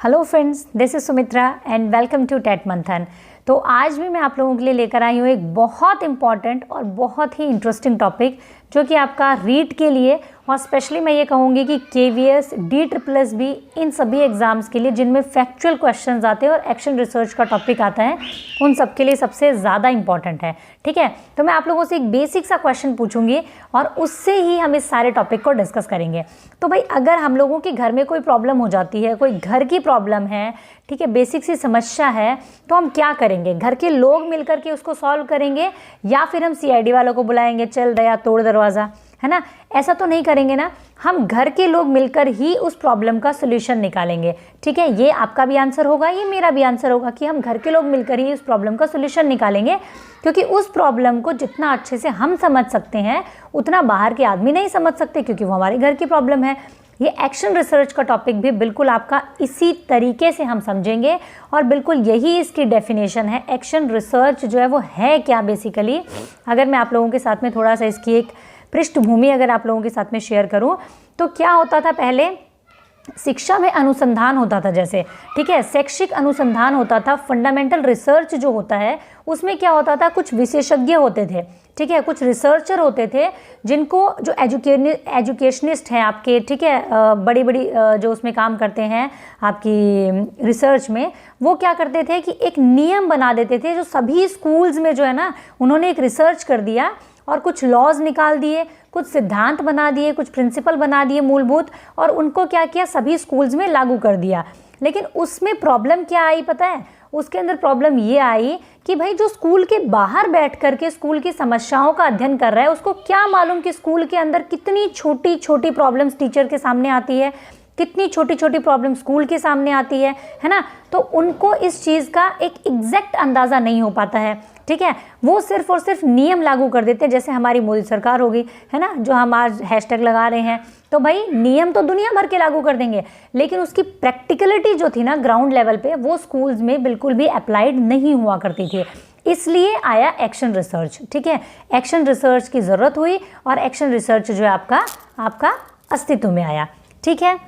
Hello friends, this is Sumitra and welcome to TET Manthan. तो आज भी मैं आप लोगों के लिए लेकर आई हूँ एक बहुत इंपॉर्टेंट और बहुत ही इंटरेस्टिंग टॉपिक जो कि आपका रीट के लिए और स्पेशली मैं ये कहूँगी कि केवीएस, DSSB इन सभी एग्ज़ाम्स के लिए जिनमें फैक्चुअल क्वेश्चंस आते हैं और एक्शन रिसर्च का टॉपिक आता है, उन सब के लिए सबसे ज़्यादा इंपॉर्टेंट है। ठीक है, तो मैं आप लोगों से एक बेसिक सा क्वेश्चन पूछूंगी और उससे ही हम इस सारे टॉपिक को डिस्कस करेंगे। तो भाई, अगर हम लोगों के घर में कोई प्रॉब्लम हो जाती है, कोई घर की प्रॉब्लम है, ठीक है, बेसिक सी समस्या है, तो हम क्या करेंगे? घर के लोग मिलकर के उसको सॉल्व करेंगे या फिर हम CID वालों को बुलाएंगे, चल दया तोड़ दरवाज़ा, है ना? ऐसा तो नहीं करेंगे ना। हम घर के लोग मिलकर ही उस प्रॉब्लम का सोल्यूशन निकालेंगे। ठीक है, ये आपका भी आंसर होगा, ये मेरा भी आंसर होगा कि हम घर के लोग मिलकर ही उस प्रॉब्लम का सोल्यूशन निकालेंगे, क्योंकि उस प्रॉब्लम को जितना अच्छे से हम समझ सकते हैं उतना बाहर के आदमी नहीं समझ सकते, क्योंकि वो हमारे घर की प्रॉब्लम है। ये एक्शन रिसर्च का टॉपिक भी बिल्कुल आपका इसी तरीके से हम समझेंगे और बिल्कुल यही इसकी डेफिनेशन है। एक्शन रिसर्च जो है वो है क्या बेसिकली, अगर मैं आप लोगों के साथ में थोड़ा सा इसकी एक पृष्ठभूमि अगर आप लोगों के साथ में शेयर करूं, तो क्या होता था पहले? शिक्षा में अनुसंधान होता था, जैसे, ठीक है, शैक्षिक अनुसंधान होता था। फंडामेंटल रिसर्च जो होता है उसमें क्या होता था? कुछ विशेषज्ञ होते थे, ठीक है, कुछ रिसर्चर होते थे जिनको, जो एजुकेशनिस्ट हैं आपके, ठीक है, बड़ी बड़ी जो उसमें काम करते हैं आपकी रिसर्च में, वो क्या करते थे कि एक नियम बना देते थे जो सभी स्कूल्स में जो है ना, उन्होंने एक रिसर्च कर दिया और कुछ लॉज निकाल दिए, कुछ सिद्धांत बना दिए, कुछ प्रिंसिपल बना दिए मूलभूत, और उनको क्या किया? सभी स्कूल्स में लागू कर दिया। लेकिन उसमें प्रॉब्लम क्या आई पता है? उसके अंदर प्रॉब्लम ये आई कि भाई, जो स्कूल के बाहर बैठ करके स्कूल की समस्याओं का अध्ययन कर रहा है, उसको क्या मालूम कि स्कूल के अंदर कितनी छोटी छोटी प्रॉब्लम्स टीचर के सामने आती है, कितनी छोटी छोटी प्रॉब्लम स्कूल के सामने आती है ना? तो उनको इस चीज़ का एक एग्जैक्ट अंदाज़ा नहीं हो पाता है। ठीक है, वो सिर्फ और सिर्फ नियम लागू कर देते हैं, जैसे हमारी मोदी सरकार होगी, है ना, जो हम आज हैशटैग लगा रहे हैं। तो भाई, नियम तो दुनिया भर के लागू कर देंगे, लेकिन उसकी प्रैक्टिकलिटी जो थी ना ग्राउंड लेवल पे, वो स्कूल्स में बिल्कुल भी अप्लाइड नहीं हुआ करती थी। इसलिए आया एक्शन रिसर्च। ठीक है, एक्शन रिसर्च की ज़रूरत हुई और एक्शन रिसर्च जो है आपका अस्तित्व में आया। ठीक है,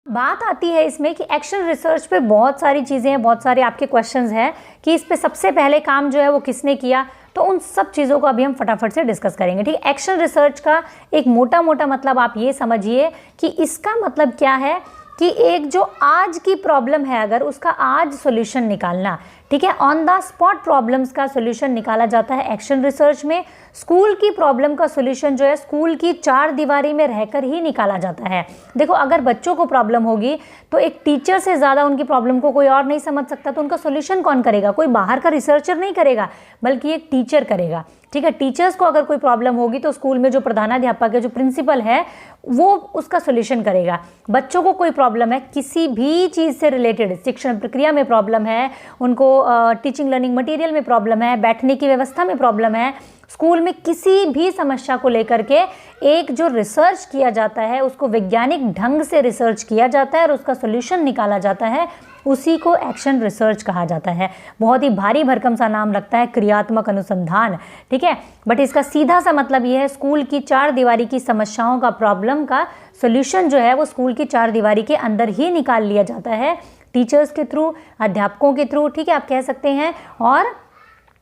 बात आती है इसमें कि एक्शन रिसर्च पे बहुत सारी चीज़ें हैं, बहुत सारे आपके क्वेश्चंस हैं कि इस पे सबसे पहले काम जो है वो किसने किया, तो उन सब चीज़ों को अभी हम फटाफट से डिस्कस करेंगे। ठीक है, एक्शन रिसर्च का एक मोटा मोटा मतलब आप ये समझिए कि इसका मतलब क्या है कि एक जो आज की प्रॉब्लम है, अगर उसका आज सॉल्यूशन निकालना, ठीक है, ऑन द स्पॉट प्रॉब्लम्स का सॉल्यूशन निकाला जाता है एक्शन रिसर्च में। स्कूल की प्रॉब्लम का सॉल्यूशन जो है स्कूल की चार दीवारी में रहकर ही निकाला जाता है। देखो, अगर बच्चों को प्रॉब्लम होगी तो एक टीचर से ज़्यादा उनकी प्रॉब्लम को कोई और नहीं समझ सकता, तो उनका सॉल्यूशन कौन करेगा? कोई बाहर का रिसर्चर नहीं करेगा, बल्कि एक टीचर करेगा। ठीक है, टीचर्स को अगर कोई प्रॉब्लम होगी तो स्कूल में जो प्रधानाध्यापक है, जो प्रिंसिपल है, वो उसका सॉल्यूशन करेगा। बच्चों को कोई प्रॉब्लम है किसी भी चीज़ से रिलेटेड, शिक्षण प्रक्रिया में प्रॉब्लम है, उनको टीचिंग लर्निंग मटेरियल में प्रॉब्लम है, बैठने की व्यवस्था में प्रॉब्लम है, स्कूल में किसी भी समस्या को लेकर के एक जो रिसर्च किया जाता है, उसको वैज्ञानिक ढंग से रिसर्च किया जाता है और उसका सॉल्यूशन निकाला जाता है, उसी को एक्शन रिसर्च कहा जाता है। बहुत ही भारी भरकम सा नाम लगता है, क्रियात्मक अनुसंधान। ठीक है, बट इसका सीधा सा मतलब ये है, स्कूल की चार दीवारी की समस्याओं का, प्रॉब्लम का सॉल्यूशन जो है वो स्कूल की चार दीवारी के अंदर ही निकाल लिया जाता है, टीचर्स के थ्रू, अध्यापकों के थ्रू, ठीक है, आप कह सकते हैं, और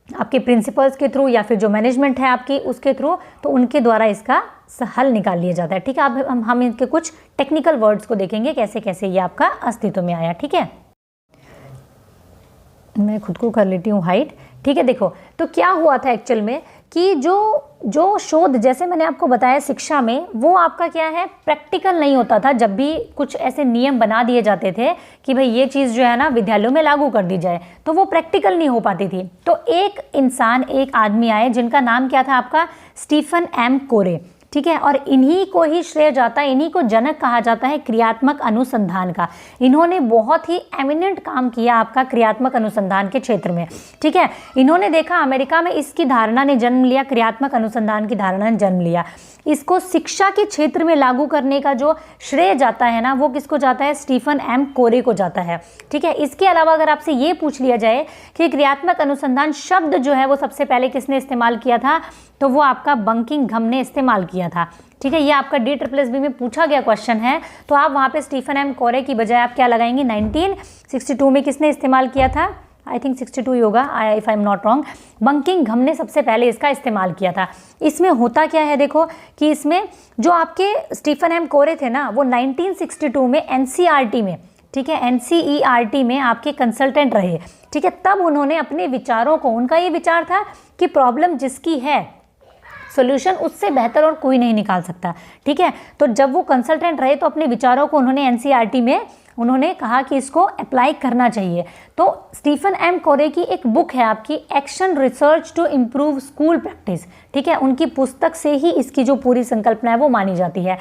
आपके प्रिंसिपल्स के थ्रू या फिर जो मैनेजमेंट है आपकी उसके थ्रू, तो उनके द्वारा इसका हल निकाल लिया जाता है। ठीक है, अब हम इनके कुछ टेक्निकल वर्ड्स को देखेंगे, कैसे कैसे ये आपका अस्तित्व में आया। ठीक है, मैं खुद को कर लेती हूँ हाइट। ठीक है, देखो, तो क्या हुआ था एक्चुअल में कि जो शोध, जैसे मैंने आपको बताया शिक्षा में, वो आपका क्या है, प्रैक्टिकल नहीं होता था। जब भी कुछ ऐसे नियम बना दिए जाते थे कि भाई ये चीज़ जो है ना विद्यालयों में लागू कर दी जाए, तो वो प्रैक्टिकल नहीं हो पाती थी। तो एक इंसान, एक आदमी आए जिनका नाम क्या था आपका? स्टीफन एम कोरे। ठीक है, और इन्हीं को ही श्रेय जाता है, इन्हीं को जनक कहा जाता है क्रियात्मक अनुसंधान का। इन्होंने बहुत ही एमिनेंट काम किया आपका क्रियात्मक अनुसंधान के क्षेत्र में। ठीक है, इन्होंने देखा अमेरिका में इसकी धारणा ने जन्म लिया, क्रियात्मक अनुसंधान की धारणा ने जन्म लिया। इसको शिक्षा के क्षेत्र में लागू करने का जो श्रेय जाता है ना, वो किसको जाता है? स्टीफन एम कोरे को जाता है। ठीक है, इसके अलावा अगर आपसे ये पूछ लिया जाए कि क्रियात्मक अनुसंधान शब्द जो है वो सबसे पहले किसने इस्तेमाल किया था, तो वो आपका बंकिंघम ने इस्तेमाल किया किया था। ठीक है, ये आपका DSSB में पूछा गया क्वेश्चन है, तो आप वहाँ पे स्टीफन एम कोरे की बजाय आप क्या लगाएंगे, 1962 में किसने इस्तेमाल किया था, आई थिंक 62 ही होगा if I am not wrong, Buckingham ने सबसे पहले इसका इस्तेमाल किया था। इसमें होता क्या है देखो कि इसमें जो आपके स्टीफन एम कोरे थे ना, वो 1962 में NCERT में, ठीक है, NCERT में आपके कंसल्टेंट रहे। ठीक है, तब उन्होंने अपने विचारों को, उनका ये विचार था कि प्रॉब्लम जिसकी है सॉल्यूशन उससे बेहतर और कोई नहीं निकाल सकता। ठीक है, तो जब वो कंसल्टेंट रहे तो अपने विचारों को उन्होंने NCERT में उन्होंने कहा कि इसको अप्लाई करना चाहिए। तो स्टीफन एम कोरे की एक बुक है आपकी, action research to improve school practice. ठीक है, उनकी पुस्तक से ही इसकी जो पूरी संकल्पना है वो मानी जाती है।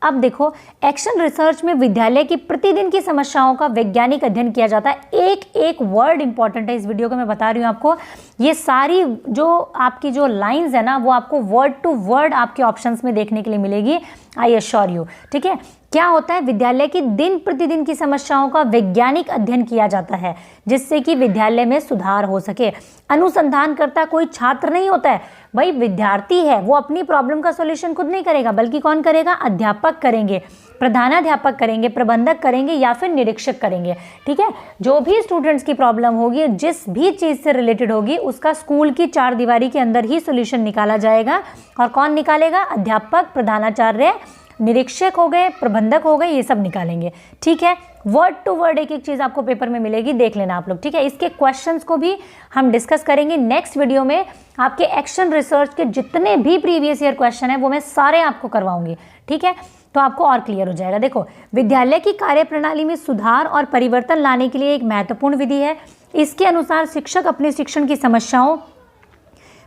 अब देखो, एक्शन रिसर्च में विद्यालय की प्रतिदिन की समस्याओं का वैज्ञानिक अध्ययन किया जाता है। एक एक वर्ड इंपॉर्टेंट है इस वीडियो को, मैं बता रही हूँ आपको। ये सारी जो आपकी जो लाइंस है ना, वो आपको वर्ड टू वर्ड आपके ऑप्शंस में देखने के लिए मिलेगी, आई एश्योर यू। ठीक है, क्या होता है, विद्यालय की दिन प्रतिदिन की समस्याओं का वैज्ञानिक अध्ययन किया जाता है जिससे कि विद्यालय में सुधार हो सके। अनुसंधानकर्ता कोई छात्र नहीं होता है भाई, विद्यार्थी है, वो अपनी प्रॉब्लम का सॉल्यूशन खुद नहीं करेगा, बल्कि कौन करेगा, अध्यापक करेंगे, प्रधानाध्यापक करेंगे, प्रबंधक करेंगे या फिर निरीक्षक करेंगे। ठीक है, जो भी स्टूडेंट्स की प्रॉब्लम होगी, जिस भी चीज़ से रिलेटेड होगी, उसका स्कूल की चार दीवारी के अंदर ही सॉल्यूशन निकाला जाएगा। और कौन निकालेगा, अध्यापक, प्रधानाचार्य, निरीक्षक हो गए, प्रबंधक हो गए, ये सब निकालेंगे। ठीक है, वर्ड टू वर्ड एक एक चीज़ आपको पेपर में मिलेगी, देख लेना आप लोग। ठीक है, इसके क्वेश्चंस को भी हम डिस्कस करेंगे नेक्स्ट वीडियो में। आपके एक्शन रिसर्च के जितने भी प्रीवियस ईयर क्वेश्चन है वो मैं सारे आपको करवाऊंगी। ठीक है, तो आपको और क्लियर हो जाएगा। देखो, विद्यालय की कार्यप्रणाली में सुधार और परिवर्तन लाने के लिए एक महत्वपूर्ण विधि है। इसके अनुसार शिक्षक अपने शिक्षण की समस्याओं,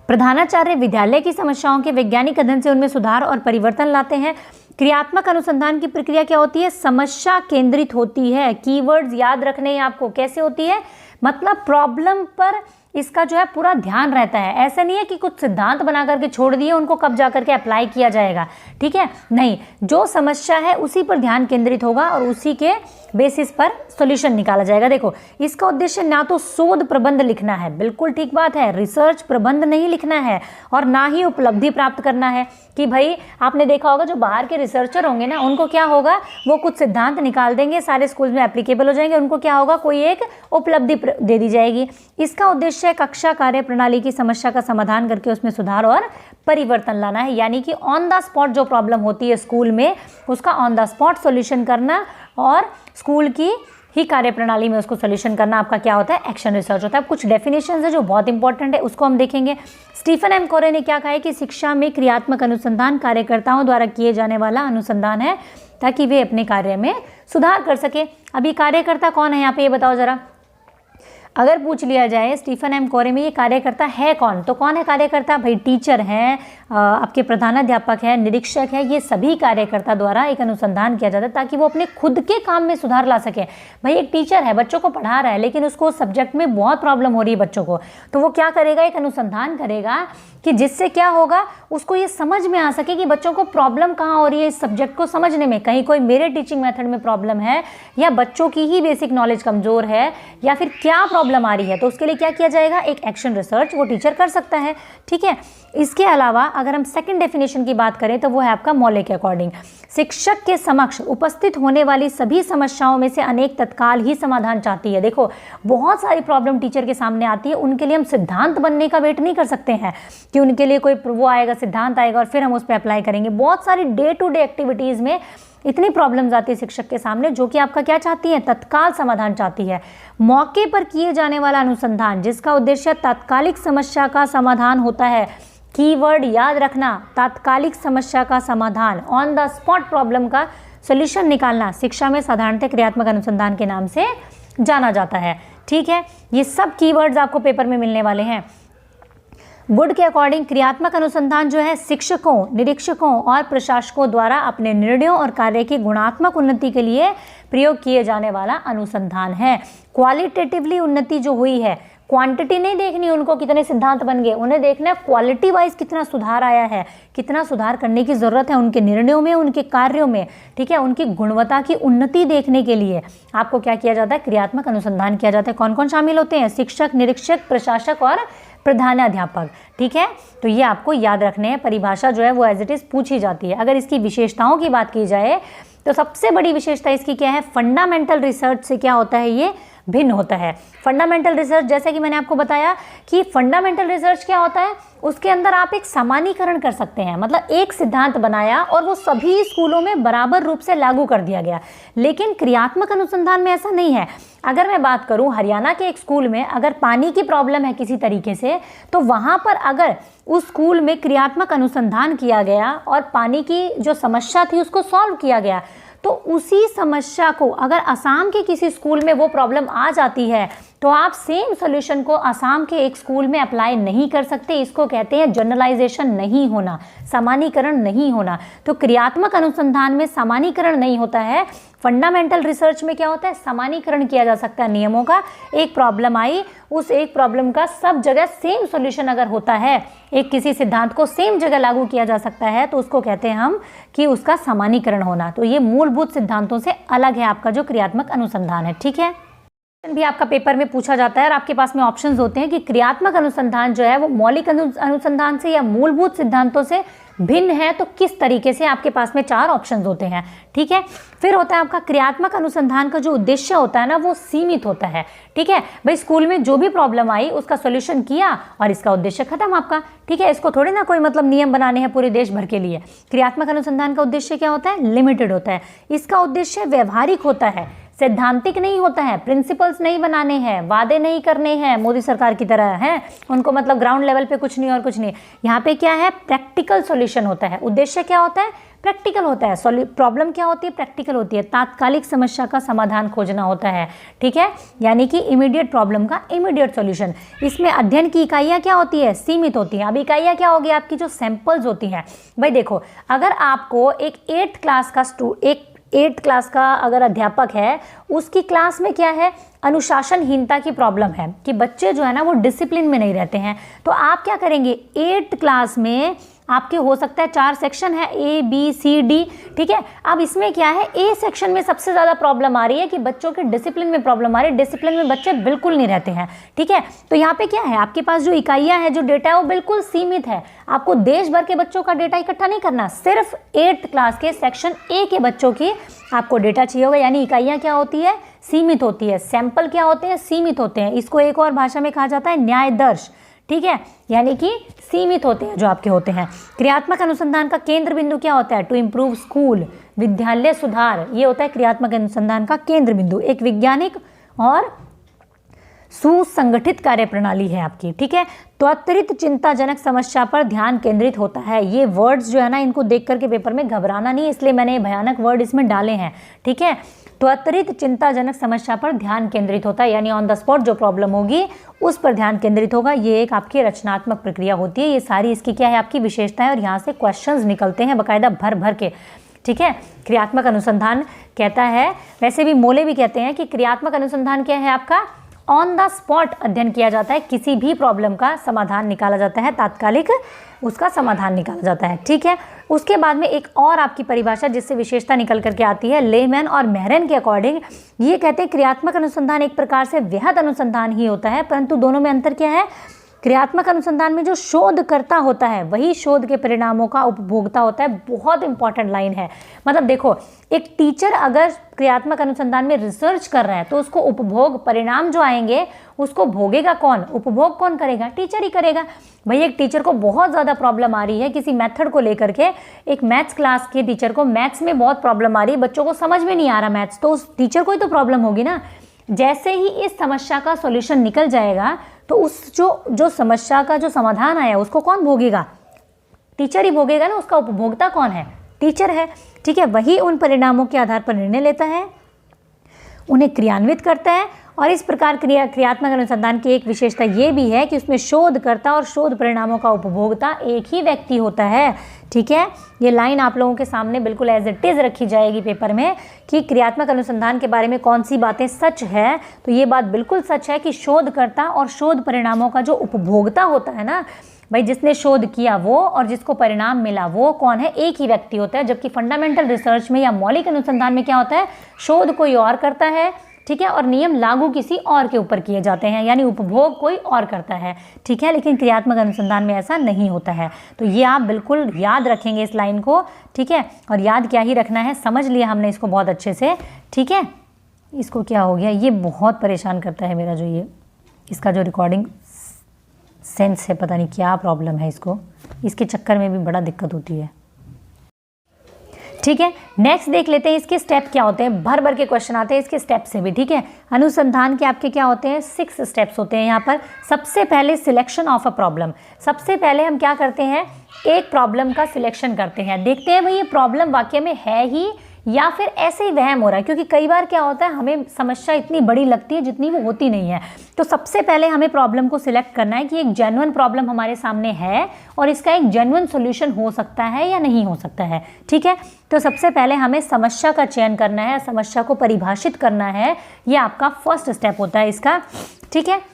प्रधानाचार्य विद्यालय की समस्याओं के वैज्ञानिक अध्ययन से उनमें सुधार और परिवर्तन लाते हैं। क्रियात्मक अनुसंधान की प्रक्रिया क्या होती है, समस्या केंद्रित होती है। कीवर्ड्स याद रखने हैं आपको, कैसे होती है, मतलब प्रॉब्लम पर इसका जो है पूरा ध्यान रहता है। ऐसा नहीं है कि कुछ सिद्धांत बना करके छोड़ दिए, उनको कब जा करके अप्लाई किया जाएगा। ठीक है, नहीं, जो समस्या है उसी पर ध्यान केंद्रित होगा और उसी के बेसिस पर सॉल्यूशन निकाला जाएगा। देखो, इसका उद्देश्य ना तो शोध प्रबंध लिखना है, बिल्कुल ठीक बात है, रिसर्च प्रबंध नहीं लिखना है, और ना ही उपलब्धि प्राप्त करना है कि भाई आपने देखा होगा जो बाहर के रिसर्चर होंगे ना, उनको क्या होगा, वो कुछ सिद्धांत निकाल देंगे, सारे स्कूल में एप्लीकेबल हो जाएंगे, उनको क्या होगा, कोई एक उपलब्धि दे दी जाएगी। इसका उद्देश्य कक्षा कार्य प्रणाली की समस्या का समाधान करके उसमें सुधार और परिवर्तन लाना है। यानी कि ऑन द स्पॉट जो प्रॉब्लम होती है स्कूल में, उसका ऑन द स्पॉट सॉल्यूशन करना और स्कूल की ही कार्यप्रणाली में उसको सॉल्यूशन करना आपका क्या होता है, एक्शन रिसर्च होता है। अब कुछ डेफिनेशंस है जो बहुत इंपॉर्टेंट है, उसको हम देखेंगे। स्टीफन एम कोरे ने क्या कहा है कि शिक्षा में क्रियात्मक अनुसंधान कार्यकर्ताओं द्वारा किए जाने वाला अनुसंधान है ताकि वे अपने कार्य में सुधार कर सके। अभी कार्यकर्ता कौन है यहाँ पे, ये बताओ जरा। अगर पूछ लिया जाए स्टीफन एम कोरे में ये कार्यकर्ता है कौन, तो कौन है कार्यकर्ता, भाई टीचर हैं, आपके प्रधानाध्यापक है, निरीक्षक है, ये सभी कार्यकर्ता द्वारा एक अनुसंधान किया जाता है ताकि वो अपने खुद के काम में सुधार ला सके। भाई एक टीचर है, बच्चों को पढ़ा रहा है, लेकिन उसको उस सब्जेक्ट में बहुत प्रॉब्लम हो रही है बच्चों को, तो वो क्या करेगा, एक अनुसंधान करेगा कि जिससे क्या होगा, उसको ये समझ में आ सके कि बच्चों को प्रॉब्लम कहाँ हो रही है इस सब्जेक्ट को समझने में। कहीं कोई मेरे टीचिंग मेथड में प्रॉब्लम है या बच्चों की ही बेसिक नॉलेज कमज़ोर है या फिर क्या प्रॉब्लम आ रही है, तो उसके लिए क्या किया जाएगा, एक एक्शन रिसर्च वो टीचर कर सकता है। ठीक है, इसके अलावा अगर हम सेकंड डेफिनेशन की बात करें तो वो है आपका मौलिक के अकॉर्डिंग, शिक्षक के समक्ष उपस्थित होने वाली सभी समस्याओं में से अनेक तत्काल ही समाधान चाहती है। देखो, बहुत सारी प्रॉब्लम टीचर के सामने आती है, उनके लिए हम सिद्धांत बनने का वेट नहीं कर सकते हैं कि उनके लिए कोई वो आएगा, सिद्धांत आएगा और फिर हम उस पर अप्लाई करेंगे। बहुत सारी डे टू डे एक्टिविटीज़ में इतनी प्रॉब्लम्स आती है शिक्षक के सामने जो कि आपका क्या चाहती है, तत्काल समाधान चाहती है। मौके पर किए जाने वाला अनुसंधान जिसका उद्देश्य तात्कालिक समस्या का समाधान होता है। कीवर्ड याद रखना, तात्कालिक समस्या का समाधान, ऑन द स्पॉट प्रॉब्लम का सॉल्यूशन निकालना शिक्षा में साधारणतः क्रियात्मक अनुसंधान के नाम से जाना जाता है। ठीक है, ये सब कीवर्ड्स आपको पेपर में मिलने वाले हैं। वुड के अकॉर्डिंग क्रियात्मक अनुसंधान जो है शिक्षकों, निरीक्षकों और प्रशासकों द्वारा अपने निर्णयों और कार्य की गुणात्मक उन्नति के लिए प्रयोग किए जाने वाला अनुसंधान है। क्वालिटेटिवली उन्नति जो हुई है, क्वांटिटी नहीं देखनी उनको कितने सिद्धांत बन गए, उन्हें देखना है क्वालिटी वाइज कितना सुधार आया है, कितना सुधार करने की ज़रूरत है उनके निर्णयों में, उनके कार्यों में। ठीक है, उनकी गुणवत्ता की उन्नति देखने के लिए आपको क्या किया जाता है, क्रियात्मक अनुसंधान किया जाता है। कौन कौन शामिल होते हैं, शिक्षक, निरीक्षक, प्रशासक और प्रधानाध्यापक। ठीक है, तो ये आपको याद रखने हैं। परिभाषा जो है वो एज इट इज़ पूछी जाती है। अगर इसकी विशेषताओं की बात की जाए तो सबसे बड़ी विशेषता इसकी क्या है, फंडामेंटल रिसर्च से क्या होता है, ये भिन्न होता है। फंडामेंटल रिसर्च, जैसे कि मैंने आपको बताया कि फंडामेंटल रिसर्च क्या होता है, उसके अंदर आप एक सामान्यीकरण कर सकते हैं, मतलब एक सिद्धांत बनाया और वो सभी स्कूलों में बराबर रूप से लागू कर दिया गया। लेकिन क्रियात्मक अनुसंधान में ऐसा नहीं है। अगर मैं बात करूं हरियाणा के एक स्कूल में अगर पानी की प्रॉब्लम है किसी तरीके से, तो वहां पर अगर उस स्कूल में क्रियात्मक अनुसंधान किया गया और पानी की जो समस्या थी उसको सॉल्व किया गया, तो उसी समस्या को अगर असम के किसी स्कूल में वो प्रॉब्लम आ जाती है तो आप सेम सॉल्यूशन को असम के एक स्कूल में अप्लाई नहीं कर सकते। इसको कहते हैं जनरलाइजेशन नहीं होना, सामान्यीकरण नहीं होना। तो क्रियात्मक अनुसंधान में सामान्यीकरण नहीं होता है। फंडामेंटल रिसर्च में क्या होता है, सामान्यीकरण किया जा सकता है नियमों का। एक प्रॉब्लम आई, उस एक प्रॉब्लम का सब जगह सेम सॉल्यूशन अगर होता है, एक किसी सिद्धांत को सेम जगह लागू किया जा सकता है, तो उसको कहते हैं हम कि उसका सामान्यीकरण होना। तो ये मूलभूत सिद्धांतों से अलग है आपका जो क्रियात्मक अनुसंधान है। ठीक है, भी आपका पेपर में पूछा जाता है और आपके पास में ऑप्शंस होते हैं कि क्रियात्मक अनुसंधान जो है वो मौलिक अनुसंधान से या मूलभूत सिद्धांतों से भिन्न है, तो किस तरीके से, आपके पास में 4 ऑप्शंस होते हैं। ठीक है, फिर होता है आपका क्रियात्मक अनुसंधान का जो उद्देश्य होता है ना, वो सीमित होता है। ठीक है भाई, स्कूल में जो भी प्रॉब्लम आई उसका सॉल्यूशन किया और इसका उद्देश्य खत्म आपका। ठीक है, इसको थोड़ी ना कोई मतलब नियम बनाने हैं पूरे देश भर के लिए। क्रियात्मक अनुसंधान का उद्देश्य क्या होता है, लिमिटेड होता है। इसका उद्देश्य व्यवहारिक होता है, सैद्धांतिक नहीं होता है। प्रिंसिपल्स नहीं बनाने हैं, वादे नहीं करने हैं मोदी सरकार की तरह हैं, उनको मतलब ग्राउंड लेवल पे कुछ नहीं और कुछ नहीं। यहाँ पे क्या है, प्रैक्टिकल सॉल्यूशन होता है। उद्देश्य क्या होता है, प्रैक्टिकल होता है। प्रॉब्लम क्या होती है, प्रैक्टिकल होती है। तात्कालिक समस्या का समाधान खोजना होता है। ठीक है, यानी कि इमीडिएट प्रॉब्लम का इमीडिएट सॉल्यूशन। इसमें अध्ययन की इकाइयाँ क्या होती है, सीमित होती हैं। अब इकाइयाँ क्या होगी, आपकी जो सैंपल्स होती हैं। भाई देखो, अगर आपको एक 8th क्लास का अगर अध्यापक है, उसकी क्लास में क्या है, अनुशासनहीनता की प्रॉब्लम है कि बच्चे जो है ना वो डिसिप्लिन में नहीं रहते हैं, तो आप क्या करेंगे, 8th क्लास में आपके हो सकता है 4 सेक्शन है, A B C D। ठीक है, अब इसमें क्या है, A सेक्शन में सबसे ज़्यादा प्रॉब्लम आ रही है कि बच्चों के डिसिप्लिन में प्रॉब्लम आ रही है। डिसिप्लिन में बच्चे बिल्कुल नहीं रहते हैं। ठीक है, तो यहाँ पे क्या है, आपके पास जो इकाइयाँ हैं, जो डेटा है वो बिल्कुल सीमित है। आपको देश भर के बच्चों का डेटा इकट्ठा नहीं करना, सिर्फ 8th क्लास के सेक्शन A के बच्चों की आपको डेटा चाहिए होगा। यानी इकाइयाँ क्या होती है, सीमित होती है। सैंपल क्या होते हैं, सीमित होते हैं। इसको एक और भाषा में कहा जाता है न्यायदर्श। ठीक है, यानी कि सीमित होते हैं जो आपके होते हैं। क्रियात्मक अनुसंधान का केंद्र बिंदु क्या होता है, टू इम्प्रूव स्कूल, विद्यालय सुधार। ये होता है क्रियात्मक अनुसंधान का केंद्र बिंदु। एक वैज्ञानिक और सुसंगठित कार्यप्रणाली है आपकी। ठीक है, त्वरित चिंताजनक समस्या पर ध्यान केंद्रित होता है। ये वर्ड्स जो है ना, इनको देख करके पेपर में घबराना नहीं, इसलिए मैंने ये भयानक वर्ड इसमें डाले हैं। ठीक है, त्वरित चिंताजनक समस्या पर ध्यान केंद्रित होता है, यानी ऑन द स्पॉट जो प्रॉब्लम होगी उस पर ध्यान केंद्रित होगा। ये एक आपकी रचनात्मक प्रक्रिया होती है। ये सारी इसकी क्या है, आपकी विशेषता है, और यहाँ से क्वेश्चंस निकलते हैं बाकायदा भर भर के। ठीक है, क्रियात्मक अनुसंधान कहता है, वैसे भी मोले भी कहते हैं कि क्रियात्मक अनुसंधान क्या है, आपका ऑन द स्पॉट अध्ययन किया जाता है। किसी भी प्रॉब्लम का समाधान निकाला जाता है, तात्कालिक उसका समाधान निकाला जाता है। ठीक है, उसके बाद में एक और आपकी परिभाषा जिससे विशेषता निकल करके आती है, लेमैन और मेहरन के अकॉर्डिंग ये कहते हैं क्रियात्मक अनुसंधान एक प्रकार से वृहद अनुसंधान ही होता है, परंतु दोनों में अंतर क्या है, क्रियात्मक अनुसंधान में जो शोधकर्ता होता है वही शोध के परिणामों का उपभोक्ता होता है। बहुत इंपॉर्टेंट लाइन है। मतलब देखो, एक टीचर अगर क्रियात्मक अनुसंधान में रिसर्च कर रहा है तो उसको उपभोग, परिणाम जो आएंगे उसको भोगेगा कौन, उपभोग कौन करेगा, टीचर ही करेगा। भाई एक टीचर को बहुत ज़्यादा प्रॉब्लम आ रही है किसी मेथड को लेकर के, एक मैथ्स क्लास के टीचर को मैथ्स में बहुत प्रॉब्लम आ रही है, बच्चों को समझ में नहीं आ रहा मैथ्स, तो उस टीचर को ही तो प्रॉब्लम होगी ना। जैसे ही इस समस्या का सॉल्यूशन निकल जाएगा तो उस जो समस्या का जो समाधान आया उसको कौन भोगेगा, टीचर ही भोगेगा ना। उसका उपभोक्ता कौन है, टीचर है। ठीक है, वही उन परिणामों के आधार पर निर्णय लेता है, उन्हें क्रियान्वित करता है। और इस प्रकार क्रियात्मक अनुसंधान की एक विशेषता ये भी है कि उसमें शोधकर्ता और शोध परिणामों का उपभोक्ता एक ही व्यक्ति होता है। ठीक है, ये लाइन आप लोगों के सामने बिल्कुल एज इट इज़ रखी जाएगी पेपर में कि क्रियात्मक अनुसंधान के बारे में कौन सी बातें सच है। तो ये बात बिल्कुल सच है कि शोधकर्ता और शोध परिणामों का जो उपभोक्ता होता है ना, भाई जिसने शोध किया वो और जिसको परिणाम मिला वो कौन है, एक ही व्यक्ति होता है। जबकि फंडामेंटल रिसर्च में या मौलिक अनुसंधान में क्या होता है, शोध कोई और करता है, ठीक है, और नियम लागू किसी और के ऊपर किए जाते हैं, यानी उपभोग कोई और करता है, ठीक है, लेकिन क्रियात्मक अनुसंधान में ऐसा नहीं होता है। तो ये आप बिल्कुल याद रखेंगे इस लाइन को, ठीक है, और याद क्या ही रखना है, समझ लिया हमने इसको बहुत अच्छे से, ठीक है। इसको क्या हो गया, ये बहुत परेशान करता है मेरा जो ये इसका जो रिकॉर्डिंग सेंस है, पता नहीं क्या प्रॉब्लम है इसको, इसके चक्कर में भी बड़ा दिक्कत होती है, ठीक है। नेक्स्ट देख लेते हैं इसके स्टेप क्या होते हैं, भर भर के क्वेश्चन आते हैं इसके स्टेप से भी, ठीक है। अनुसंधान के आपके क्या होते हैं, 6 स्टेप्स होते हैं यहाँ पर। सबसे पहले सिलेक्शन ऑफ अ प्रॉब्लम, सबसे पहले हम क्या करते हैं, एक प्रॉब्लम का सिलेक्शन करते हैं, देखते हैं भाई ये प्रॉब्लम वाकई में है ही या फिर ऐसे ही वहम हो रहा है, क्योंकि कई बार क्या होता है हमें समस्या इतनी बड़ी लगती है जितनी वो होती नहीं है। तो सबसे पहले हमें प्रॉब्लम को सिलेक्ट करना है कि एक जेन्युइन प्रॉब्लम हमारे सामने है और इसका एक जेन्युइन सॉल्यूशन हो सकता है या नहीं हो सकता है, ठीक है। तो सबसे पहले हमें समस्या का चयन करना है, समस्या को परिभाषित करना है, ये आपका फर्स्ट स्टेप होता है इसका, ठीक है।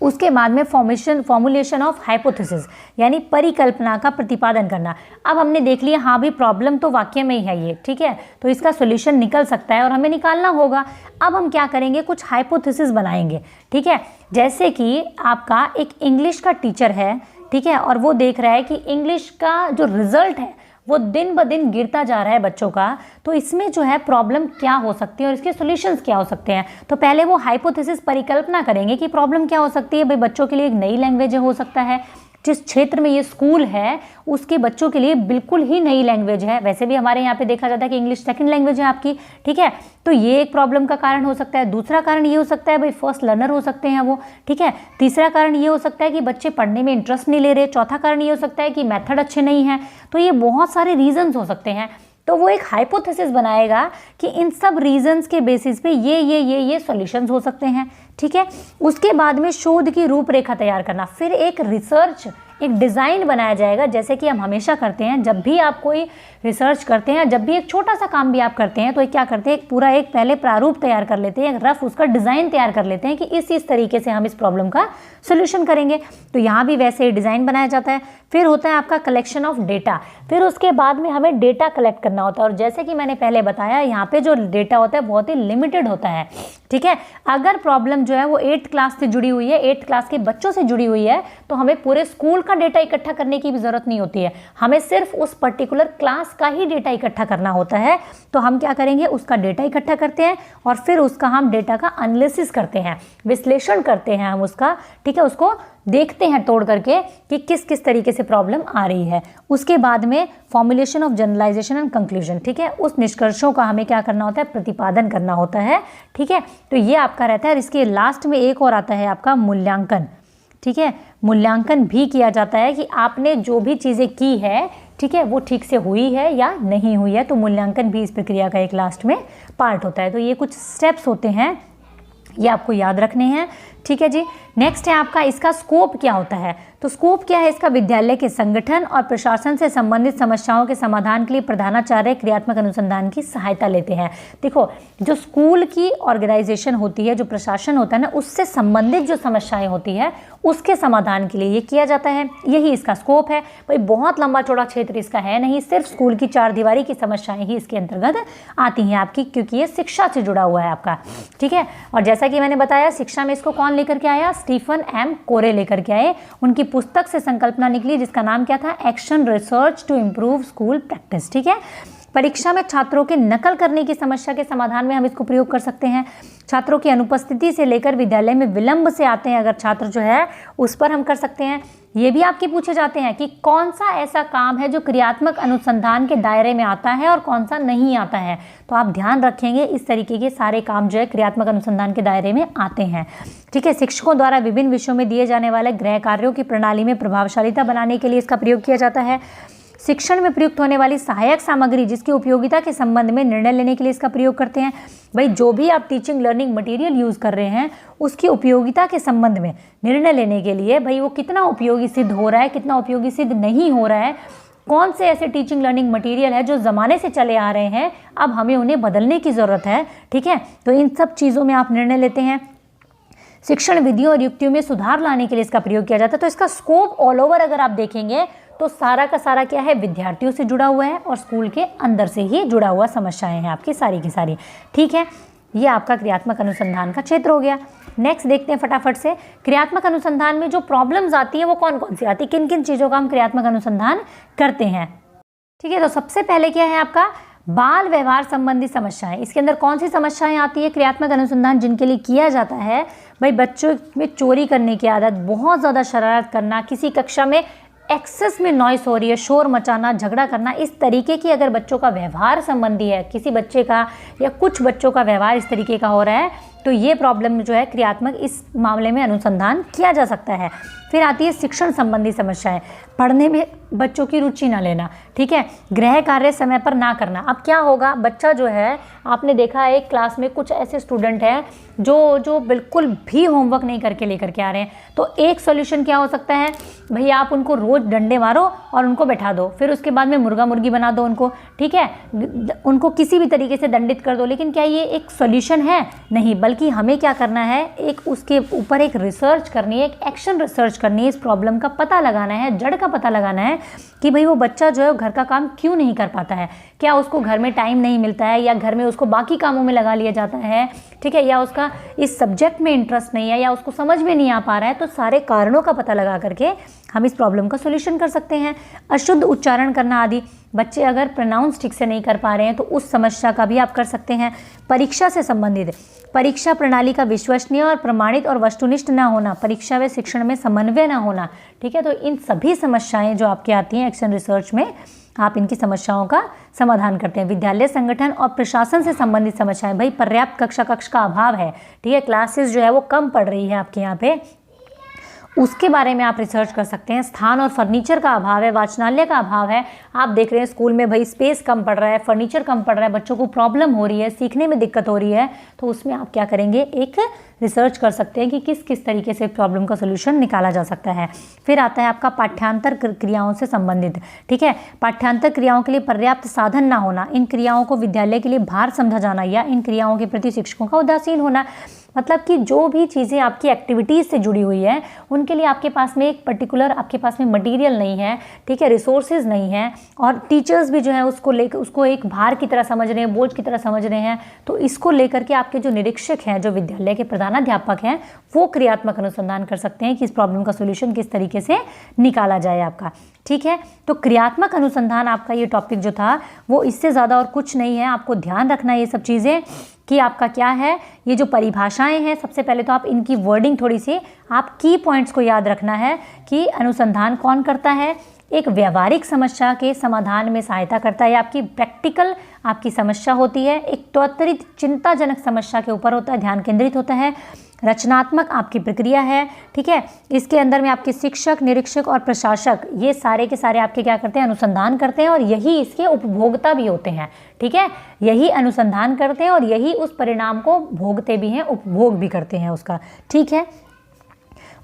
उसके बाद में फॉर्मुलेशन ऑफ हाइपोथेसिस, यानी परिकल्पना का प्रतिपादन करना। अब हमने देख लिया हाँ भी प्रॉब्लम तो वाक्य में ही है ये, ठीक है, तो इसका सॉल्यूशन निकल सकता है और हमें निकालना होगा। अब हम क्या करेंगे, कुछ हाइपोथेसिस बनाएंगे, ठीक है। जैसे कि आपका एक इंग्लिश का टीचर है, ठीक है, और वो देख रहा है कि इंग्लिश का जो रिजल्ट है वो दिन ब दिन गिरता जा रहा है बच्चों का, तो इसमें जो है प्रॉब्लम क्या हो सकती है और इसके सॉल्यूशंस क्या हो सकते हैं। तो पहले वो हाइपोथेसिस परिकल्पना करेंगे कि प्रॉब्लम क्या हो सकती है, भाई बच्चों के लिए एक नई लैंग्वेज हो सकता है, जिस क्षेत्र में ये स्कूल है उसके बच्चों के लिए बिल्कुल ही नई लैंग्वेज है। वैसे भी हमारे यहाँ पे देखा जाता है कि इंग्लिश सेकंड लैंग्वेज है आपकी, ठीक है, तो ये एक प्रॉब्लम का कारण हो सकता है। दूसरा कारण ये हो सकता है भाई फर्स्ट लर्नर हो सकते हैं वो, ठीक है। तीसरा कारण ये हो सकता है कि बच्चे पढ़ने में इंटरेस्ट नहीं ले रहे। चौथा कारण ये हो सकता है कि मेथड अच्छे नहीं हैं। तो ये बहुत सारे रीजंस हो सकते हैं। तो वो एक हाइपोथेसिस बनाएगा कि इन सब रीजंस के बेसिस पे ये सॉल्यूशंस हो सकते हैं, ठीक है। उसके बाद में शोध की रूपरेखा तैयार करना, फिर एक रिसर्च, एक डिज़ाइन बनाया जाएगा, जैसे कि हम हमेशा करते हैं जब भी आप कोई रिसर्च करते हैं, जब भी एक छोटा सा काम भी आप करते हैं, तो एक क्या करते हैं, एक पूरा एक पहले प्रारूप तैयार कर लेते हैं, एक रफ उसका डिज़ाइन तैयार कर लेते हैं कि इस तरीके से हम इस प्रॉब्लम का सोल्यूशन करेंगे। तो यहाँ भी वैसे ही डिज़ाइन बनाया जाता है। फिर होता है आपका कलेक्शन ऑफ डेटा, फिर उसके बाद में हमें डेटा कलेक्ट करना होता है। और जैसे कि मैंने पहले बताया, यहाँ पे जो डेटा होता है बहुत ही लिमिटेड होता है, ठीक है। अगर प्रॉब्लम जो है वो 8th क्लास से जुड़ी हुई है, 8th क्लास के बच्चों से जुड़ी हुई है, तो हमें पूरे स्कूल का डेटा इकट्ठा करने की भी जरूरत नहीं होती है, हमें सिर्फ उस पर्टिकुलर क्लास का ही डेटा इकट्ठा करना होता है। तो हम क्या करेंगे, उसका डेटा इकट्ठा करते हैं और फिर उसका हम डेटा का एनालिसिस करते हैं, विश्लेषण करते हैं हम उसका, ठीक है, उसको देखते हैं तोड़ करके कि किस किस तरीके से प्रॉब्लम आ रही है। उसके बाद में formulation of generalization and conclusion, ठीक है, उस निष्कर्षों का हमें क्या करना होता है, प्रतिपादन करना होता है, ठीक है। तो ये आपका रहता है। और इसके लास्ट में एक और आता है आपका मूल्यांकन, ठीक है। मूल्यांकन भी किया जाता है कि आपने जो भी चीज़ें की है, ठीक है, वो ठीक से हुई है या नहीं हुई है। तो मूल्यांकन भी इस प्रक्रिया का एक लास्ट में पार्ट होता है। तो ये कुछ स्टेप्स होते हैं, ये आपको याद रखने हैं, ठीक है जी। नेक्स्ट है आपका इसका स्कोप क्या होता है। तो स्कोप क्या है इसका, विद्यालय के संगठन और प्रशासन से संबंधित समस्याओं के समाधान के लिए प्रधानाचार्य क्रियात्मक अनुसंधान की सहायता लेते हैं। देखो, जो स्कूल की ऑर्गेनाइजेशन होती है, जो प्रशासन होता है ना, उससे संबंधित जो समस्याएं होती है उसके समाधान के लिए ये किया जाता है, यही इसका स्कोप है। भाई बहुत लंबा चौड़ा क्षेत्र इसका है नहीं, सिर्फ स्कूल की 4 दीवारी की समस्याएं ही इसके अंतर्गत आती हैं आपकी, क्योंकि ये शिक्षा से जुड़ा हुआ है आपका, ठीक है। और जैसा कि मैंने बताया, शिक्षा में इसको कौन लेकर के आया, स्टीफन एम कोरे लेकर के आए। उनकी पुस्तक से संकल्पना निकली जिसका नाम क्या था, action research to improve school practice, ठीक है। परीक्षा में छात्रों के नकल करने की समस्या के समाधान में हम इसको प्रयोग कर सकते हैं। छात्रों की अनुपस्थिति से लेकर विद्यालय में विलंब से आते हैं अगर छात्र जो है, उस पर हम कर सकते हैं। ये भी आपके पूछे जाते हैं कि कौन सा ऐसा काम है जो क्रियात्मक अनुसंधान के दायरे में आता है और कौन सा नहीं आता है। तो आप ध्यान रखेंगे इस तरीके के सारे काम जो है क्रियात्मक अनुसंधान के दायरे में आते हैं, ठीक है। शिक्षकों द्वारा विभिन्न विषयों में दिए जाने वाले गृह कार्यों की प्रणाली में प्रभावशालीता बनाने के लिए इसका प्रयोग किया जाता है। शिक्षण में प्रयुक्त होने वाली सहायक सामग्री जिसकी उपयोगिता के संबंध में निर्णय लेने के लिए इसका प्रयोग करते हैं। भाई जो भी आप टीचिंग लर्निंग मटेरियल यूज़ कर रहे हैं उसकी उपयोगिता के संबंध में निर्णय लेने के लिए, भाई वो कितना उपयोगी सिद्ध हो रहा है, कितना उपयोगी सिद्ध नहीं हो रहा है, कौन से ऐसे टीचिंग लर्निंग मटेरियल है जो ज़माने से चले आ रहे हैं, अब हमें उन्हें बदलने की ज़रूरत है, ठीक है। तो इन सब चीज़ों में आप निर्णय लेते हैं। शिक्षण विधियों और युक्तियों में सुधार लाने के लिए इसका प्रयोग किया जाता है। तो इसका स्कोप ऑल ओवर अगर आप देखेंगे तो सारा का सारा क्या है, विद्यार्थियों से जुड़ा हुआ है और स्कूल के अंदर से ही जुड़ा हुआ समस्याएं हैं आपकी सारी की सारी, ठीक है। ये आपका क्रियात्मक अनुसंधान का क्षेत्र हो गया। नेक्स्ट देखते हैं फटाफट से, क्रियात्मक अनुसंधान में जो प्रॉब्लम्स आती है वो कौन कौन सी आती है, किन किन चीज़ों का हम क्रियात्मक अनुसंधान करते हैं। ठीक है, तो सबसे पहले क्या है आपका बाल व्यवहार संबंधी समस्याएं। इसके अंदर कौन सी समस्याएं आती है क्रियात्मक अनुसंधान जिनके लिए किया जाता है, भाई बच्चों में चोरी करने की आदत, बहुत ज़्यादा शरारत करना, किसी कक्षा में एक्सेस में नॉइस हो रही है, शोर मचाना, झगड़ा करना, इस तरीके की अगर बच्चों का व्यवहार संबंधी है, किसी बच्चे का या कुछ बच्चों का व्यवहार इस तरीके का हो रहा है, तो ये प्रॉब्लम जो है क्रियात्मक इस मामले में अनुसंधान किया जा सकता है। फिर आती है शिक्षण संबंधी समस्याएं, पढ़ने में बच्चों की रुचि ना लेना, ठीक है, गृह कार्य समय पर ना करना। अब क्या होगा, बच्चा जो है, आपने देखा है एक क्लास में कुछ ऐसे स्टूडेंट हैं जो बिल्कुल भी होमवर्क नहीं करके लेकर के आ रहे हैं, तो एक सॉल्यूशन क्या हो सकता है, भाई आप उनको रोज़ डंडे मारो और उनको बैठा दो, फिर उसके बाद में मुर्गा मुर्गी बना दो उनको, ठीक है, उनको किसी भी तरीके से दंडित कर दो। लेकिन क्या ये एक सॉल्यूशन है? नहीं, बल्कि हमें क्या करना है, एक उसके ऊपर एक रिसर्च करनी है, एक एक्शन रिसर्च करनी है, इस प्रॉब्लम का पता लगाना है, जड़ का पता लगाना है कि भाई वो बच्चा जो है घर का काम क्यों नहीं कर पाता है, क्या उसको घर में टाइम नहीं मिलता है, या घर में उसको बाकी कामों में लगा लिया जाता है, ठीक है, या उसका इस सब्जेक्ट में इंटरेस्ट नहीं है, या उसको समझ में नहीं आ पा रहा है। तो सारे कारणों का पता लगा करके हम इस प्रॉब्लम का सॉल्यूशन कर सकते हैं। अशुद्ध उच्चारण करना आदि, बच्चे अगर प्रोनाउंस ठीक से नहीं कर पा रहे हैं तो उस समस्या का भी आप कर सकते हैं। परीक्षा से संबंधित, परीक्षा प्रणाली का विश्वसनीय और प्रमाणित और वस्तुनिष्ठ ना होना, परीक्षा व शिक्षण में समन्वय ना होना, ठीक है, तो इन सभी समस्याएं जो आपकी आती हैं एक्शन रिसर्च में, आप इनकी समस्याओं का समाधान करते हैं। विद्यालय संगठन और प्रशासन से संबंधित समस्याएं, भाई पर्याप्त कक्ष का अभाव है, ठीक है, क्लासेस जो है वो कम पढ़ रही है आपके यहाँ पे, उसके बारे में आप रिसर्च कर सकते हैं। स्थान और फर्नीचर का अभाव है, वाचनालय का अभाव है, आप देख रहे हैं स्कूल में भाई स्पेस कम पड़ रहा है, फर्नीचर कम पड़ रहा है, बच्चों को प्रॉब्लम हो रही है, सीखने में दिक्कत हो रही है, तो उसमें आप क्या करेंगे, एक रिसर्च कर सकते हैं कि किस किस तरीके से प्रॉब्लम का सोल्यूशन निकाला जा सकता है। फिर आता है आपका पाठ्यांतर क्रियाओं से संबंधित, ठीक है, पाठ्यांतर क्रियाओं के लिए पर्याप्त साधन ना होना, इन क्रियाओं को विद्यालय के लिए भार समझा जाना, या इन क्रियाओं के प्रति शिक्षकों का उदासीन होना। मतलब कि जो भी चीज़ें आपकी एक्टिविटीज़ से जुड़ी हुई है उनके लिए आपके पास में एक पर्टिकुलर आपके पास में मटेरियल नहीं है, ठीक है, रिसोर्सेज नहीं है, और टीचर्स भी जो है उसको लेकर उसको एक भार की तरह समझ रहे हैं, बोझ की तरह समझ रहे हैं। तो इसको लेकर के आपके जो निरीक्षक हैं, जो विद्यालय के प्रधानाध्यापक हैं, वो क्रियात्मक अनुसंधान कर सकते हैं कि इस प्रॉब्लम का सोल्यूशन किस तरीके से निकाला जाए आपका, ठीक है। तो क्रियात्मक अनुसंधान आपका ये टॉपिक जो था वो इससे ज़्यादा और कुछ नहीं है। आपको ध्यान रखना है ये सब चीज़ें कि आपका क्या है, ये जो परिभाषाएं हैं, सबसे पहले तो आप इनकी वर्डिंग थोड़ी सी, आप की पॉइंट्स को याद रखना है कि अनुसंधान कौन करता है, एक व्यवहारिक समस्या के समाधान में सहायता करता है, आपकी प्रैक्टिकल आपकी समस्या होती है, एक त्वरित चिंताजनक समस्या के ऊपर होता है, ध्यान केंद्रित होता है, रचनात्मक आपकी प्रक्रिया है, ठीक है। इसके अंदर में आपके शिक्षक, निरीक्षक और प्रशासक ये सारे के सारे आपके क्या करते हैं, अनुसंधान करते हैं, और यही इसके उपभोक्ता भी होते हैं, ठीक है, यही अनुसंधान करते हैं और यही उस परिणाम को भोगते भी हैं, उपभोग भी करते हैं उसका, ठीक है।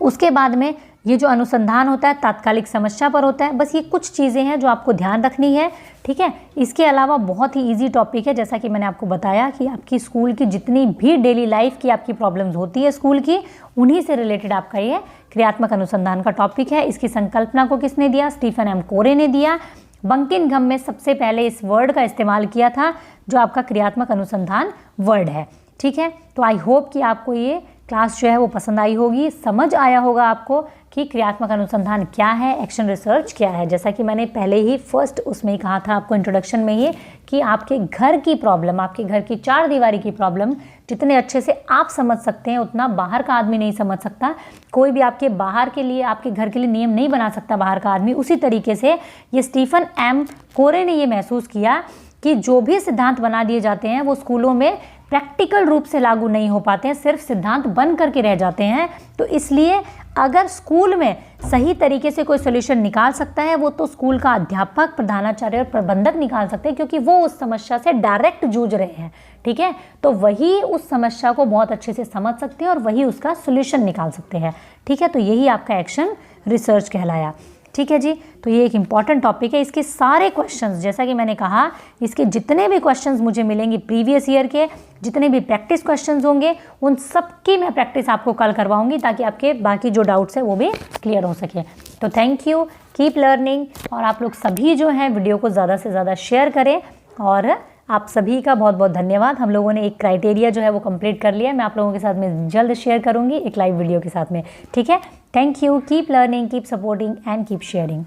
उसके बाद में ये जो अनुसंधान होता है तात्कालिक समस्या पर होता है। बस ये कुछ चीज़ें हैं जो आपको ध्यान रखनी है, ठीक है। इसके अलावा बहुत ही इजी टॉपिक है, जैसा कि मैंने आपको बताया कि आपकी स्कूल की जितनी भी डेली लाइफ की आपकी प्रॉब्लम्स होती है स्कूल की, उन्हीं से रिलेटेड आपका ये क्रियात्मक अनुसंधान का टॉपिक है। इसकी संकल्पना को किसने दिया, स्टीफन एम कोरे ने दिया। बंकिमघम में सबसे पहले इस वर्ड का इस्तेमाल किया था जो आपका क्रियात्मक अनुसंधान वर्ड है, ठीक है। तो आई होप कि आपको ये क्लास जो है वो पसंद आई होगी, समझ आया होगा आपको कि क्रियात्मक अनुसंधान क्या है, एक्शन रिसर्च क्या है। जैसा कि मैंने पहले ही फर्स्ट उसमें ही कहा था आपको इंट्रोडक्शन में ही कि आपके घर की प्रॉब्लम, आपके घर की चार दीवारी की प्रॉब्लम जितने अच्छे से आप समझ सकते हैं उतना बाहर का आदमी नहीं समझ सकता। कोई भी आपके बाहर के लिए, आपके घर के लिए नियम नहीं बना सकता बाहर का आदमी। उसी तरीके से ये स्टीफन एम कोरे ने ये महसूस किया कि जो भी सिद्धांत बना दिए जाते हैं वो स्कूलों में प्रैक्टिकल रूप से लागू नहीं हो पाते हैं, सिर्फ सिद्धांत बन करके रह जाते हैं। तो इसलिए अगर स्कूल में सही तरीके से कोई सोल्यूशन निकाल सकता है वो तो स्कूल का अध्यापक, प्रधानाचार्य और प्रबंधक निकाल सकते हैं, क्योंकि वो उस समस्या से डायरेक्ट जूझ रहे हैं, ठीक है। तो वही उस समस्या को बहुत अच्छे से समझ सकते हैं और वही उसका सोल्यूशन निकाल सकते हैं, ठीक है। तो यही आपका एक्शन रिसर्च कहलाया, ठीक है जी। तो ये एक इम्पॉर्टेंट टॉपिक है। इसके सारे क्वेश्चंस, जैसा कि मैंने कहा, इसके जितने भी क्वेश्चंस मुझे मिलेंगे प्रीवियस ईयर के, जितने भी प्रैक्टिस क्वेश्चंस होंगे उन सब की मैं प्रैक्टिस आपको कल करवाऊंगी ताकि आपके बाकी जो डाउट्स है वो भी क्लियर हो सके। तो थैंक यू, कीप लर्निंग, और आप लोग सभी जो हैं वीडियो को ज़्यादा से ज़्यादा शेयर करें और आप सभी का बहुत बहुत धन्यवाद। हम लोगों ने एक क्राइटेरिया जो है वो कंप्लीट कर लिया है। मैं आप लोगों के साथ में जल्द शेयर करूँगी एक लाइव वीडियो के साथ में, ठीक है। Thank you, keep learning, keep supporting and keep sharing.